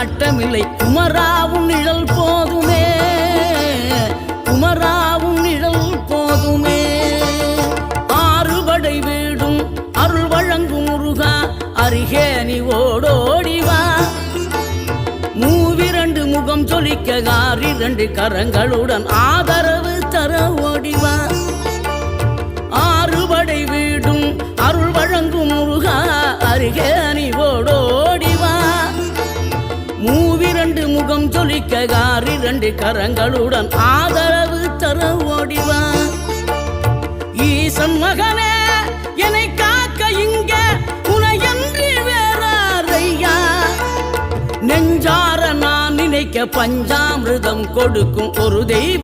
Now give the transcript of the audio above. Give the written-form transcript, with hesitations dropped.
நாட்டமில்லை. குமராவும் நிழல் போதுமே, குமராவும் நிழல் போதுமே. ஆறுபடை வீடும் அருள் வழங்கும் முருகா, அருகே நீ ஓடோடிவா. மூவிரண்டு முகம் சொலிக்க 2 கரங்களுடன் ஆதரவு தர ஓடிவா. ஆறுபடை வீடும் அருள் வழங்கும் முருகா, அருகே நீ ஓடோடிவா. மூவிரண்டு முகம் சொலிக்க 2 கரங்களுடன் ஆதரவு தர ஓடிவா. ஈசன் மகனே என்னை காக்க இங்க உனையன்றி வேறாரையா. நெஞ்சார நான் நினைக்க பஞ்சாமிர்தம் கொடுக்கும் ஒரு தெய்வம்.